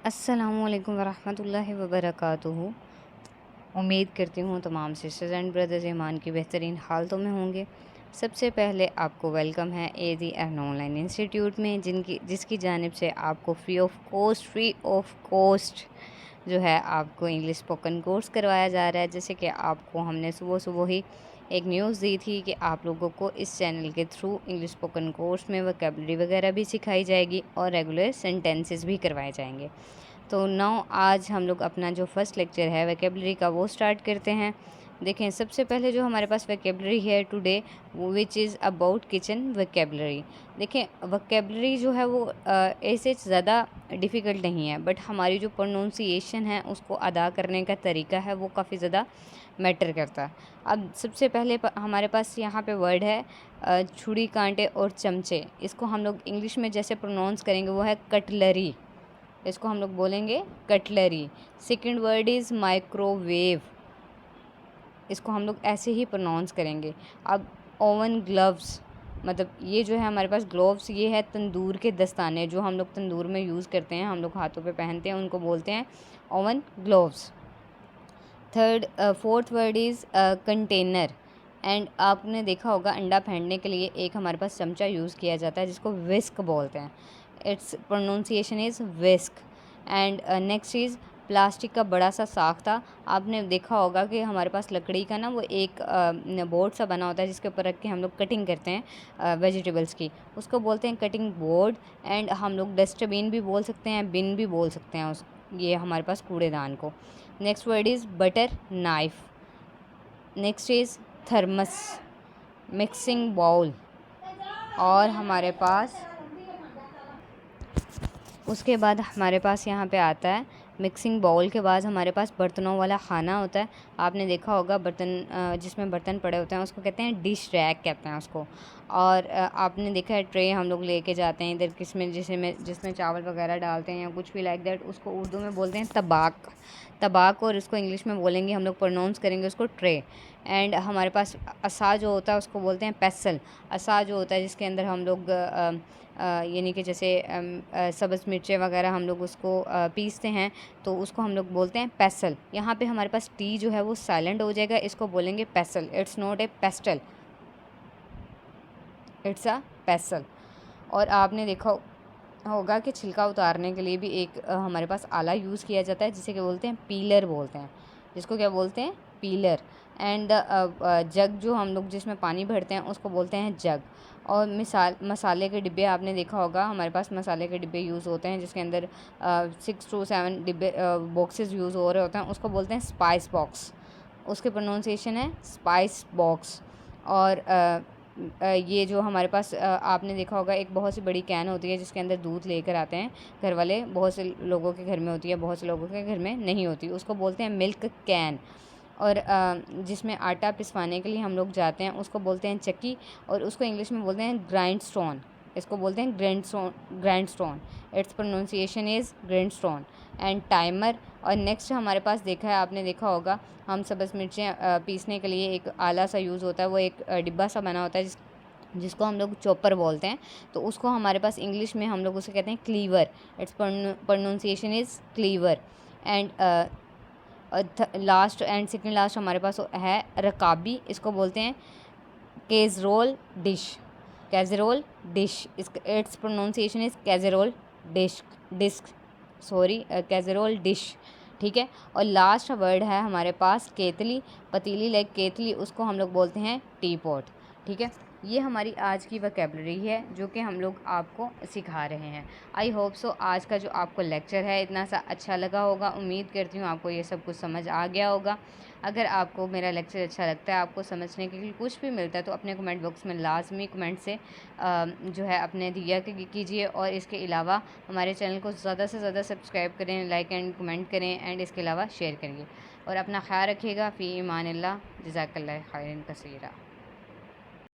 अस्सलामुअलैकुम वरहमतुल्लाहि वबरकातुहू। उम्मीद करती हूँ तमाम सिस्टर्स एंड ब्रदर्स ईमान की बेहतरीन हालतों में होंगे। सबसे पहले आपको वेलकम है ADN ऑनलाइन इंस्टीट्यूट में, जिसकी जानिब से आपको फ्री ऑफ कॉस्ट जो है आपको इंग्लिश स्पोकन कोर्स करवाया जा रहा है। जैसे कि आपको हमने सुबह सुबह ही एक न्यूज़ दी थी कि आप लोगों को इस चैनल के थ्रू इंग्लिश स्पोकन कोर्स में वोकैबुलरी वगैरह भी सिखाई जाएगी और रेगुलर सेंटेंसेस भी करवाए जाएंगे। तो आज हम लोग अपना जो फर्स्ट लेक्चर है वोकैबुलरी का वो स्टार्ट करते हैं। देखें, सबसे पहले जो हमारे पास वोकैबुलरी है today which is about kitchen vocabulary. देखें, वोकैबुलरी जो है वो ऐसे ज़्यादा डिफ़िकल्ट नहीं है, बट हमारी जो प्रोनाउंसिएशन है उसको अदा करने का तरीका है वो काफ़ी ज़्यादा मैटर करता है। अब सबसे पहले हमारे पास यहाँ पे वर्ड है छुरी, कांटे और चमचे। इसको हम लोग इंग्लिश में जैसे प्रोनाउंस करेंगे वो है कटलरी। इसको हम लोग बोलेंगे cutlery. Second word is microwave. इसको हम लोग ऐसे ही प्रोनाउंस करेंगे। अब ओवन ग्लव्स, मतलब ये जो है हमारे पास ग्लोव्स, ये है तंदूर के दस्ताने जो हम लोग तंदूर में यूज़ करते हैं, हम लोग हाथों पे पहनते हैं, उनको बोलते हैं oven gloves. Fourth word is container. And आपने देखा होगा अंडा फेंटने के लिए एक हमारे पास चमचा यूज़ किया जाता है जिसको विस्क बोलते हैं। It's pronunciation is whisk. And next is plastic का बड़ा सा साग था। आपने देखा होगा कि हमारे पास लकड़ी का ना वो एक बोर्ड सा बना होता है जिसके ऊपर रख के हम लोग कटिंग करते हैं वेजिटेबल्स की, उसको बोलते हैं कटिंग बोर्ड। एंड हम लोग डस्टबिन भी बोल सकते हैं, बिन भी बोल सकते हैं ये हमारे पास कूड़ेदान को। Next word is butter knife. Next is thermos, mixing bowl. और हमारे पास उसके बाद हमारे पास यहाँ पे आता है मिक्सिंग बाउल के बाद हमारे पास बर्तनों वाला खाना होता है। आपने देखा होगा बर्तन जिसमें बर्तन पड़े होते हैं उसको कहते हैं डिश रैक कहते हैं उसको। और आपने देखा है ट्रे हम लोग लेके जाते हैं इधर जिसमें चावल वगैरह डालते हैं या कुछ भी लाइक दैट, उसको उर्दू में बोलते हैं तबाक। और उसको इंग्लिश में बोलेंगे, हम लोग प्रोनाउंस करेंगे उसको ट्रे। एंड हमारे पास असा जो होता है उसको बोलते हैं पेसल। असा जो होता है जिसके अंदर हम लोग यानी कि जैसे सब्ज़ मिर्चें वगैरह हम लोग उसको पीसते हैं तो उसको हम लोग बोलते हैं पेसल। यहाँ पे हमारे पास टी जो है वो साइलेंट हो जाएगा, इसको बोलेंगे पेसल। It's not a pastel, it's a पेसल। और आपने देखा होगा कि छिलका उतारने के लिए भी एक हमारे पास आला यूज़ किया जाता है जिसे क्या बोलते हैं, पीलर बोलते हैं, जिसको क्या बोलते हैं, पीलर। एंड जग जो हम लोग जिसमें पानी भरते हैं उसको बोलते हैं जग। और मसाले के डिब्बे आपने देखा होगा, हमारे पास मसाले के डिब्बे यूज़ होते हैं जिसके अंदर 6 to 7 डिब्बे बॉक्सेस यूज़ हो रहे होते हैं, उसको बोलते हैं स्पाइस बॉक्स। उसके प्रोनाउंसिएशन है स्पाइस बॉक्स। और ये जो हमारे पास आपने देखा होगा एक बहुत सी बड़ी कैन होती है जिसके अंदर दूध लेकर आते हैं घर वाले, बहुत से लोगों के घर में होती है, बहुत से लोगों के घर में नहीं होती, उसको बोलते हैं मिल्क कैन। और जिसमें आटा पिसवाने के लिए हम लोग जाते हैं उसको बोलते हैं चक्की, और उसको इंग्लिश में बोलते हैं ग्राइंड स्टोन। इसको बोलते हैं grind stone. It's pronunciation is grind stone. And timer. और नेक्स्ट हमारे पास देखा है, आपने देखा होगा हम सब्ज़ मिर्चें पीसने के लिए एक आला सा यूज़ होता है, वो एक डिब्बा सा बना होता है जिसको हम लोग चॉपर बोलते हैं। तो उसको हमारे पास इंग्लिश में हम लोग उसे कहते हैं cleaver. Its pronunciation is cleaver. And last and second last हमारे पास है रकाबी। इसको बोलते हैं casserole dish. Its pronunciation is casserole casserole dish. ठीक है। और लास्ट वर्ड है हमारे पास केतली, पतीली लाइक केतली, उसको हम लोग बोलते हैं टी पॉट। ठीक है। ये हमारी आज की वोकैबुलरी है जो कि हम लोग आपको सिखा रहे हैं। आई होप सो आज का जो आपको लेक्चर है इतना सा अच्छा लगा होगा। उम्मीद करती हूँ आपको ये सब कुछ समझ आ गया होगा। अगर आपको मेरा लेक्चर अच्छा लगता है, आपको समझने के लिए कुछ भी मिलता है, तो अपने कमेंट बॉक्स में लाजमी कमेंट से जो है अपने दिया कीजिए। और इसके अलावा हमारे चैनल को ज़्यादा से ज़्यादा सब्सक्राइब करें, लाइक एंड कमेंट करें, एंड इसके अलावा शेयर करिए। और अपना ख्याल रखिएगा। फ़ी ईमानिल्लाह, जज़ाकल्लाह खैरन कसीरा।